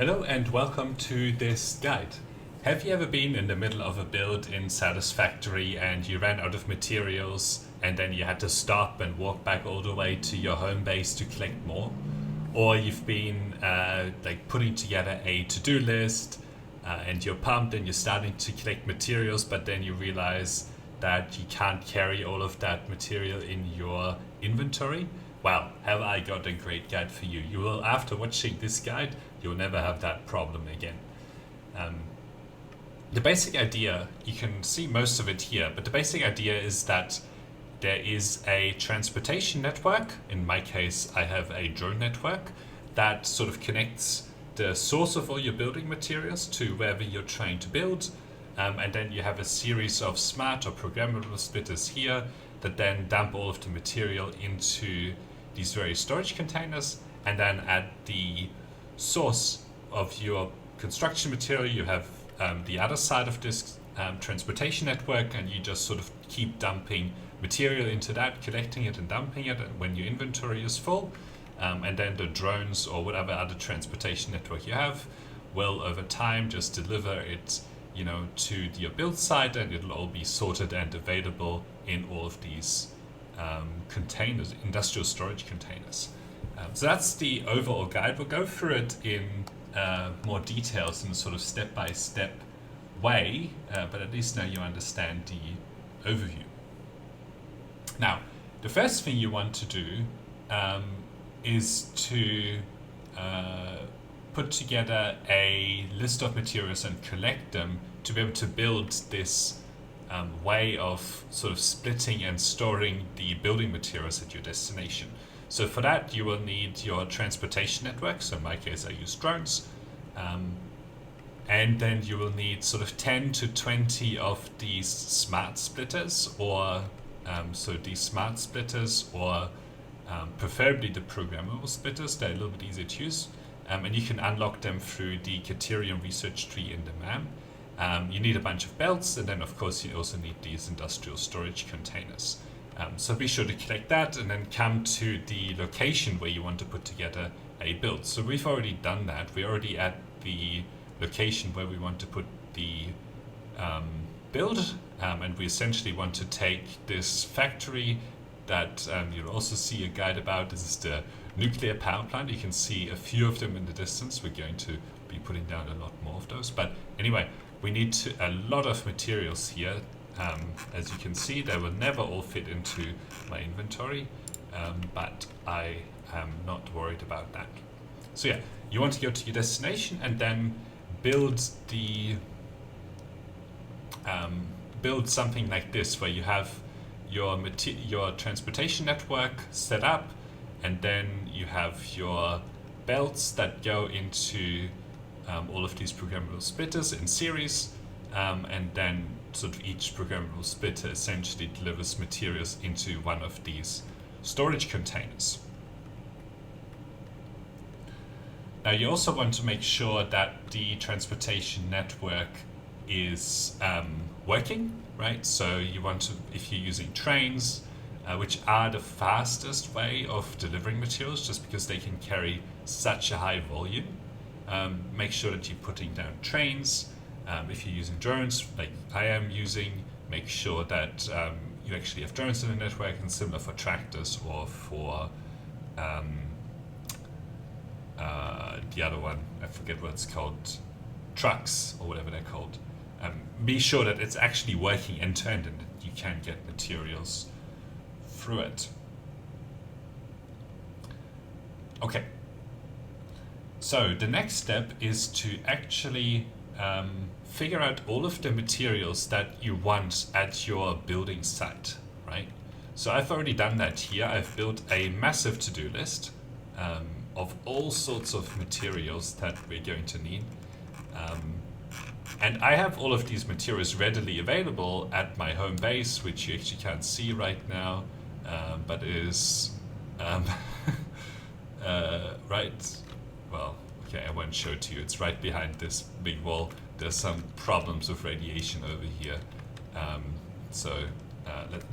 Hello and welcome to this guide. Have you ever been in the middle of a build in Satisfactory and you ran out of materials and then you had to stop and walk back all the way to your home base to collect more? Or you've been putting together a to-do list and you're pumped and you're starting to collect materials, but then you realize that you can't carry all of that material in your inventory? Well, have I got a great guide for you. You will, after watching this guide, you'll never have that problem again. The basic idea, you can see most of it here, but the basic idea is that there is a transportation network. In my case, I have a drone network that sort of connects the source of all your building materials to wherever you're trying to build. And then you have a series of smart or programmable splitters here that then dump all of the material into these various storage containers, and then at the source of your construction material you have the other side of this transportation network, and you just sort of keep dumping material into that, collecting it and dumping it when your inventory is full, and then the drones or whatever other transportation network you have will over time just deliver it to your build site, and it'll all be sorted and available in all of these containers, industrial storage containers. So that's the overall guide. We'll go through it in more details in a sort of step-by-step way, but at least now you understand the overview. Now, the first thing you want to do is to put together a list of materials and collect them to be able to build this way of sort of splitting and storing the building materials at your destination. So for that you will need your transportation network. So in my case I use drones, and then you will need sort of 10 to 20 of these smart splitters, or these smart splitters, or preferably the programmable splitters. They're a little bit easier to use, and you can unlock them through the Criterion research tree in the MAM. You need a bunch of belts, and then of course you also need these industrial storage containers. So be sure to collect that and then come to the location where you want to put together a build. So we've already done that. We're already at the location where we want to put the build, and we essentially want to take this factory that you'll also see a guide about. This is the nuclear power plant. You can see a few of them in the distance. We're going to be putting down a lot more of those. But anyway, we need a lot of materials here. As you can see, they will never all fit into my inventory, but I am not worried about that. So yeah, you want to go to your destination and then build something like this, where you have your transportation network set up, and then you have your belts that go into all of these programmable splitters in series, and then sort of each programmable splitter essentially delivers materials into one of these storage containers. Now you also want to make sure that the transportation network is working, right? So you want to, if you're using trains, which are the fastest way of delivering materials just because they can carry such a high volume, make sure that you're putting down trains. If you're using drones, like I am using, make sure that you actually have drones in the network, and similar for tractors or for the other one, I forget what it's called, trucks or whatever they're called. Be sure that it's actually working end to end and that you can get materials through it. Okay. So the next step is to actually figure out all of the materials that you want at your building site, right? So I've already done that here. I've built a massive to-do list of all sorts of materials that we're going to need. And I have all of these materials readily available at my home base, which you actually can't see right now, but is right, well, okay, I won't show it to you. It's right behind this big wall. There's some problems with radiation over here.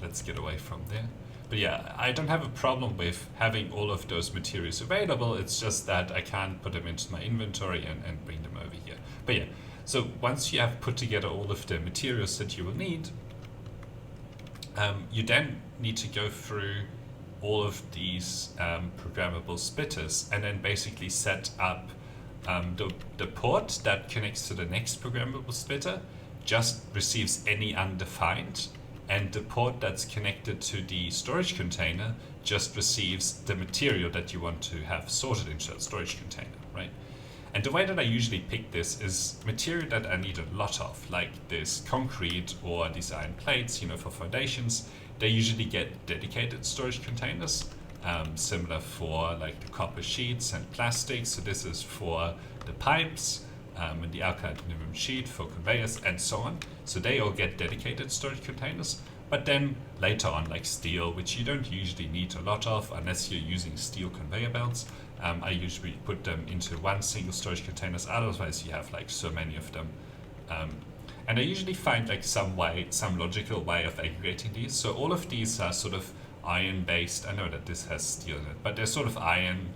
Let's get away from there. But yeah, I don't have a problem with having all of those materials available. It's just that I can't put them into my inventory and bring them over here. But yeah, so once you have put together all of the materials that you will need, you then need to go through all of these programmable splitters and then basically set up the port that connects to the next programmable splitter just receives any undefined, and the port that's connected to the storage container just receives the material that you want to have sorted into that storage container, right? And the way that I usually pick this is material that I need a lot of, like this concrete or these iron plates, for foundations. They usually get dedicated storage containers, similar for like the copper sheets and plastics. So this is for the pipes, and the alkaline aluminum sheet for conveyors and so on. So they all get dedicated storage containers. But then later on, like steel, which you don't usually need a lot of unless you're using steel conveyor belts, I usually put them into one single storage containers. Otherwise, you have like so many of them. And I usually find like some logical way of aggregating these. So all of these are sort of iron-based. I know that this has steel in it, but they're sort of iron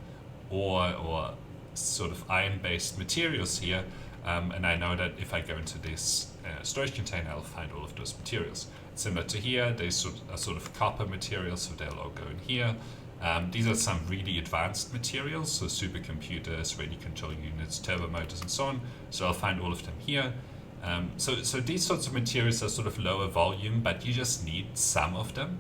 or sort of iron-based materials here. And I know that if I go into this storage container, I'll find all of those materials. Similar to here, they are sort of copper materials, so they'll all go in here. These are some really advanced materials, so supercomputers, radio control units, turbo motors, and so on. So I'll find all of them here. So these sorts of materials are sort of lower volume, but you just need some of them.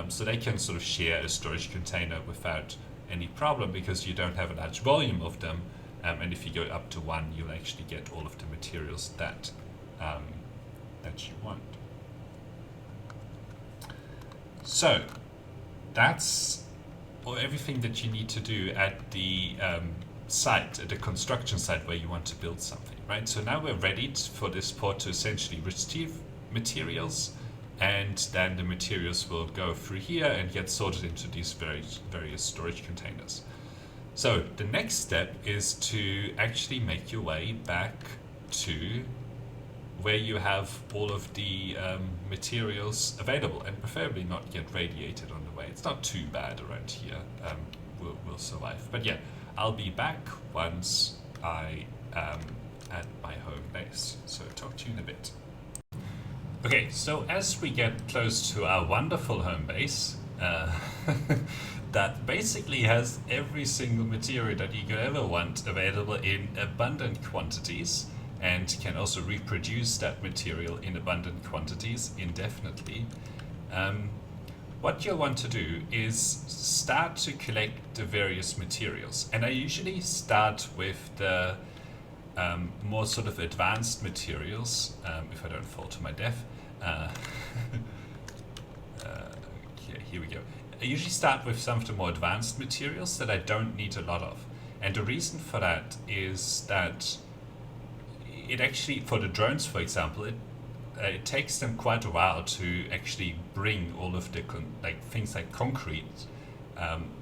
So they can sort of share a storage container without any problem because you don't have a large volume of them. And if you go up to one, you'll actually get all of the materials that you want. So that's everything that you need to do at the site, at the construction site where you want to build something, right? So now we're ready for this port to essentially receive materials, and then the materials will go through here and get sorted into these various storage containers. So the next step is to actually make your way back to where you have all of the materials available, and preferably not get radiated on the way. It's not too bad around here. We'll survive. But yeah, I'll be back once I am at my home base. So talk to you in a bit. Okay, so as we get close to our wonderful home base, that basically has every single material that you could ever want available in abundant quantities, and can also reproduce that material in abundant quantities indefinitely. What you'll want to do is start to collect the various materials. And I usually start with the more sort of advanced materials, if I don't fall to my death. Okay, here we go. I usually start with some of the more advanced materials that I don't need a lot of. And the reason for that is that it actually, for the drones, for example, it takes them quite a while to actually bring all of the things like concrete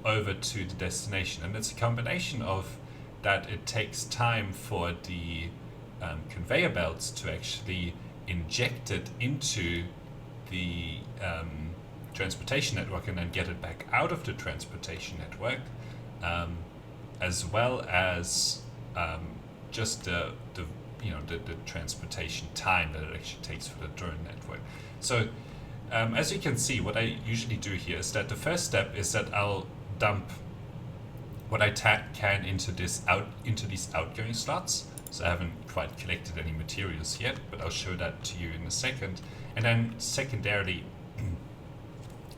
over to the destination, and it's a combination of that it takes time for the conveyor belts to actually inject it into the transportation network and then get it back out of the transportation network, as well as just the transportation time that it actually takes for the drone network. So as you can see, what I usually do here is that the first step is that I'll dump what I can into these outgoing slots. So I haven't quite collected any materials yet, but I'll show that to you in a second. And then secondarily,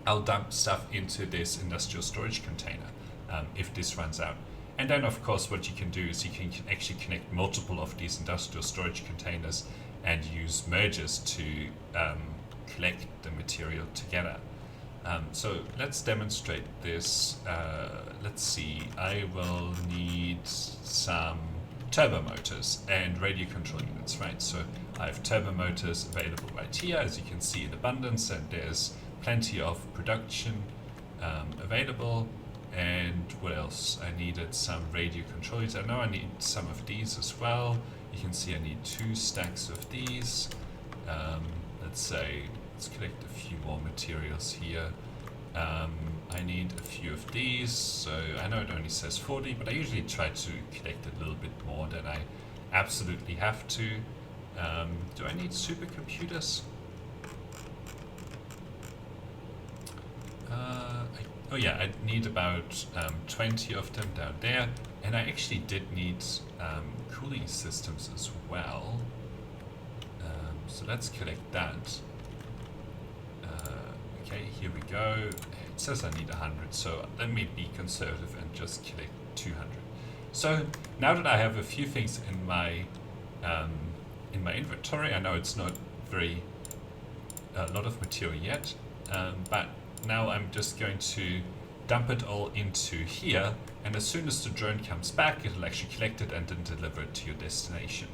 I'll dump stuff into this industrial storage container if this runs out. And then, of course, what you can do is you can actually connect multiple of these industrial storage containers and use mergers to collect the material together. So let's demonstrate this. Let's see, I will need some turbo motors and radio control units, right? So I have turbo motors available right here, as you can see, in abundance, and there's plenty of production available. And what else? I needed some radio controllers. I know I need some of these as well. You can see I need 2 stacks of these. Let's collect a few more materials here. I need a few of these, so I know it only says 40, but I usually try to collect a little bit more than I absolutely have to. Do I need supercomputers? Oh yeah, I need about 20 of them down there, and I actually did need cooling systems as well. So let's collect that. Okay, here we go. It says I need 100, so let me be conservative and just collect 200. So now that I have a few things in my inventory, I know it's not a lot of material yet, but now I'm just going to dump it all into here, and as soon as the drone comes back, it'll actually collect it and then deliver it to your destination,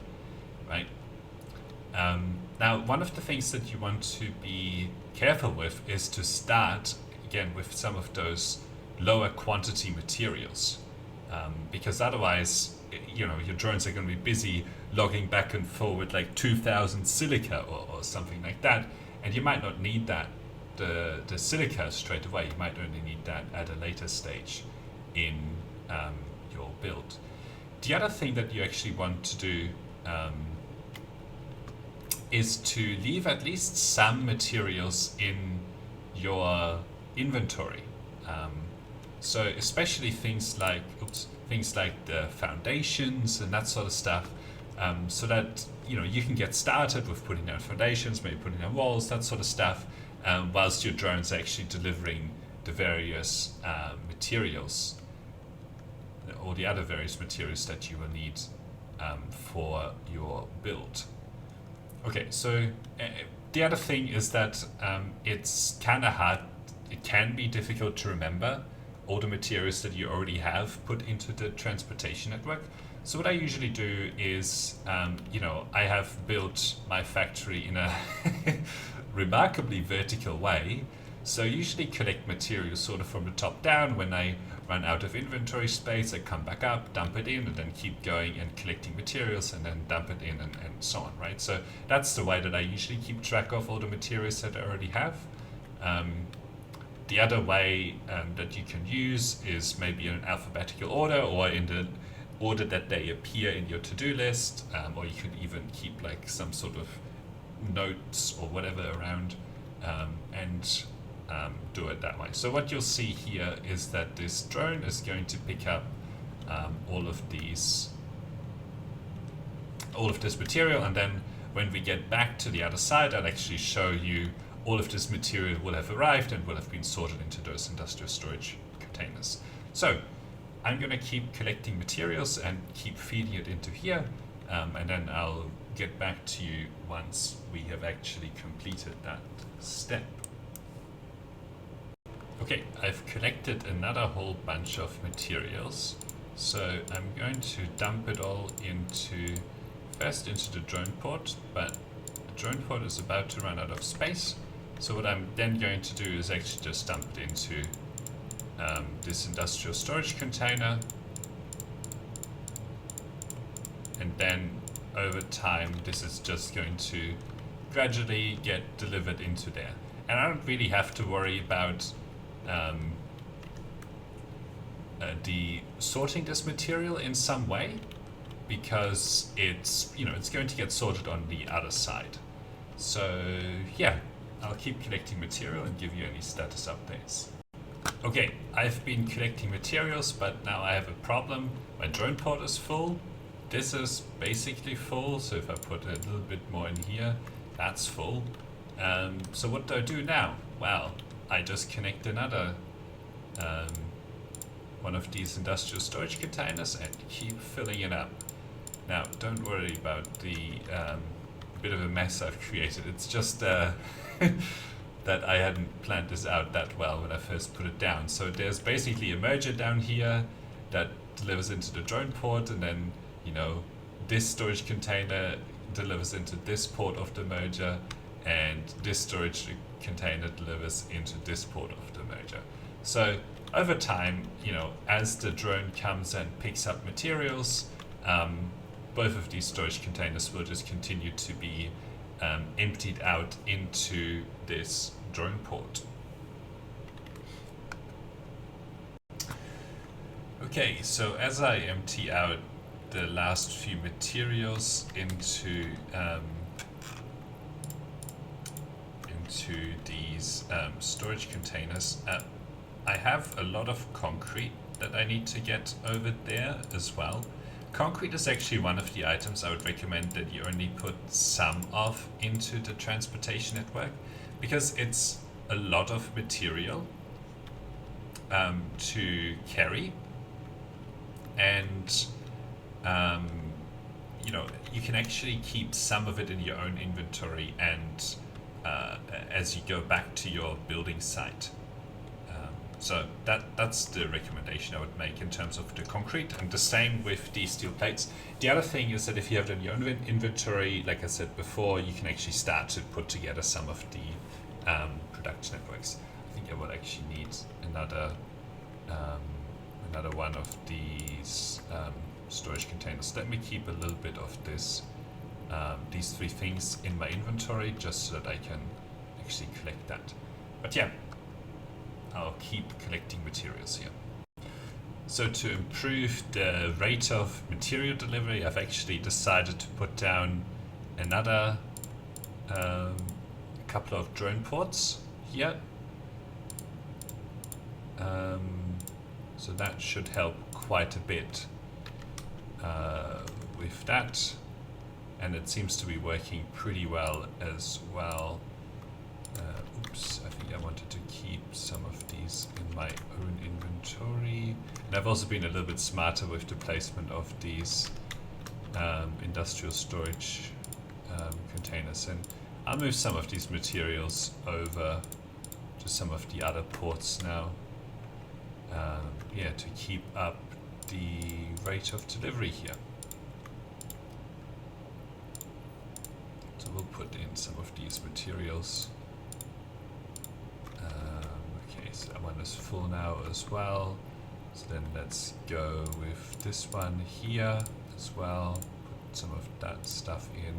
right? Now, one of the things that you want to be careful with is to start, again, with some of those lower quantity materials, because otherwise, your drones are going to be busy logging back and forward like 2,000 silica or something like that, and you might not need that, the silica straight away. You might only need that at a later stage in your build. The other thing that you actually want to do is to leave at least some materials in your inventory. So especially things like the foundations and that sort of stuff, so that you can get started with putting down foundations, maybe putting down walls, that sort of stuff, whilst your drone's actually delivering the various materials, or the other various materials that you will need for your build. Okay, so the other thing is that it's kind of hard, it can be difficult to remember all the materials that you already have put into the transportation network. So what I usually do is, I have built my factory in a remarkably vertical way. So I usually collect materials sort of from the top down. When I run out of inventory space, I come back up, dump it in, and then keep going and collecting materials, and then dump it in, and so on, right? So that's the way that I usually keep track of all the materials that I already have. The other way that you can use is maybe in an alphabetical order, or in the order that they appear in your to-do list, or you could even keep like some sort of notes or whatever around, and do it that way. So what you'll see here is that this drone is going to pick up all of this material, and then when we get back to the other side, I'll actually show you all of this material will have arrived and will have been sorted into those industrial storage containers. So I'm going to keep collecting materials and keep feeding it into here, and then I'll get back to you once we have actually completed that step. Okay, I've collected another whole bunch of materials, so I'm going to dump it all first into the drone port, but the drone port is about to run out of space. So what I'm then going to do is actually just dump it into this industrial storage container, and then over time this is just going to gradually get delivered into there. And I don't really have to worry about the sorting this material in some way, because it's going to get sorted on the other side. So yeah, I'll keep collecting material and give you any status updates. Okay, I've been collecting materials, but now I have a problem. My drone port is full. This is basically full, so if I put a little bit more in here, that's full. So what do I do now? Well, I just connect another one of these industrial storage containers and keep filling it up. Now, don't worry about the bit of a mess I've created. It's just that I hadn't planned this out that well when I first put it down. So there's basically a merger down here that delivers into the drone port, and then this storage container delivers into this port of the merger, and this storage container delivers into this port of the merger. So over time, as the drone comes and picks up materials, both of these storage containers will just continue to be emptied out into this drone port. Okay, so as I empty out the last few materials into these storage containers, I have a lot of concrete that I need to get over there as well. Concrete is actually one of the items I would recommend that you only put some of into the transportation network, because it's a lot of material to carry, and you know, you can actually keep some of it in your own inventory and as you go back to your building site. So that's the recommendation I would make in terms of the concrete, and the same with the steel plates. The other thing is that if you have it in your own inventory, like I said before, you can actually start to put together some of the production networks. I think I will actually need another one of these storage containers. Let me keep a little bit of this, these three things in my inventory, just so that I can actually collect that. But yeah, I'll keep collecting materials here. So to improve the rate of material delivery, I've actually decided to put down another couple of drone ports here. So that should help quite a bit with that, and it seems to be working pretty well as well. Oops, I think I wanted to keep some of these in my own inventory. And I've also been a little bit smarter with the placement of these industrial storage containers, and I'll move some of these materials over to some of the other ports now. Yeah, to keep up the rate of delivery here. So we'll put in some of these materials. Okay, so that one is full now as well. So then let's go with this one here as well. Put some of that stuff in.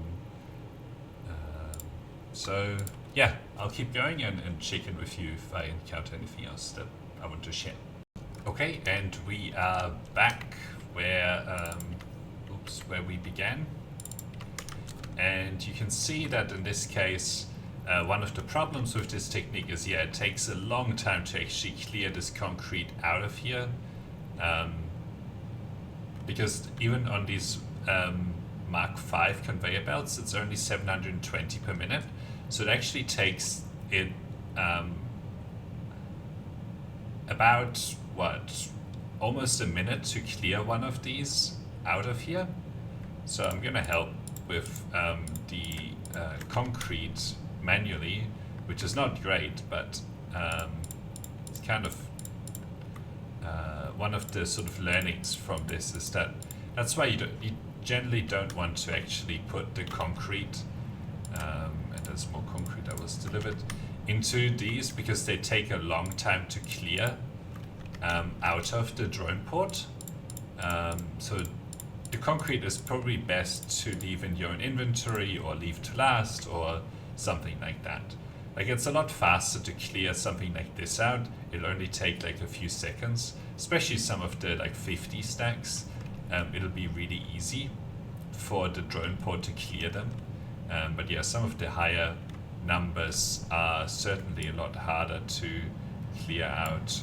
So yeah, I'll keep going and check in with you if I encounter anything else that I want to share. Okay, and we are back where we began, and you can see that in this case one of the problems with this technique is, yeah, it takes a long time to actually clear this concrete out of here, because even on these Mark V conveyor belts, it's only 720 per minute, so it actually takes it about almost a minute to clear one of these out of here. So I'm gonna help with the concrete manually, which is not great, but it's kind of one of the sort of learnings from this is that that's why you generally don't want to actually put the concrete, and there's more concrete that was delivered, into these, because they take a long time to clear out of the drone port. So the concrete is probably best to leave in your own inventory or leave to last or something like that. Like, it's a lot faster to clear something like this out. It'll only take like a few seconds, especially some of the like 50 stacks. It'll be really easy for the drone port to clear them. But yeah, some of the higher numbers are certainly a lot harder to clear out.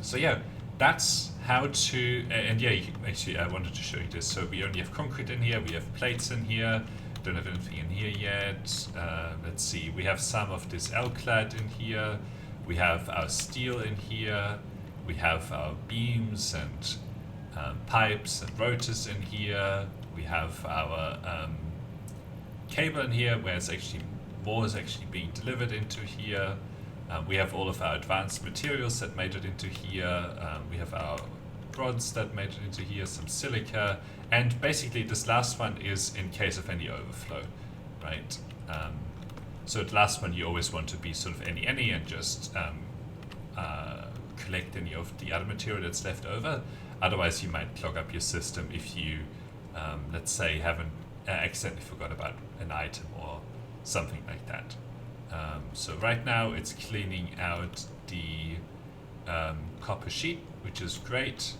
So yeah, that's how to, and yeah, actually I wanted to show you this. So we only have concrete in here, we have plates in here, don't have anything in here yet. Let's see, we have some of this L-clad in here, we have our steel in here, we have our beams and pipes and rotors in here, we have our cable in here, where it's actually more is actually being delivered into here. We have all of our advanced materials that made it into here. We have our rods that made it into here, some silica, and basically this last one is in case of any overflow, right? So the last one you always want to be sort of any and just collect any of the other material that's left over. Otherwise you might clog up your system if you, let's say, haven't accidentally forgot about an item or something like that. So right now it's cleaning out the copper sheet, which is great.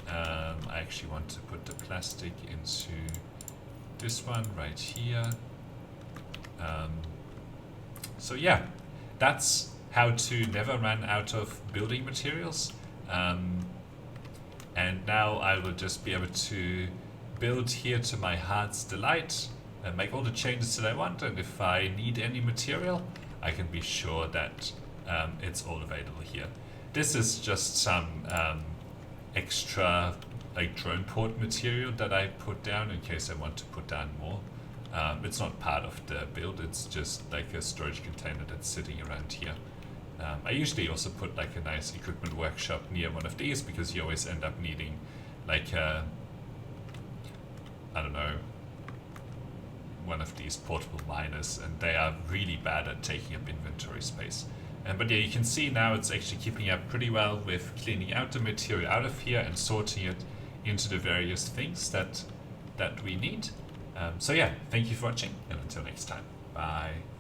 I actually want to put the plastic into this one right here. So yeah, that's how to never run out of building materials. And now I will just be able to build here to my heart's delight and make all the changes that I want. And if I need any material, I can be sure that it's all available here. This is just some extra like drone port material that I put down in case I want to put down more. It's not part of the build, it's just like a storage container that's sitting around here. I usually also put like a nice equipment workshop near one of these because you always end up needing like I don't know, one of these portable miners, and they are really bad at taking up inventory space. But yeah, you can see now it's actually keeping up pretty well with cleaning out the material out of here and sorting it into the various things that we need. So yeah, thank you for watching, and until next time, bye.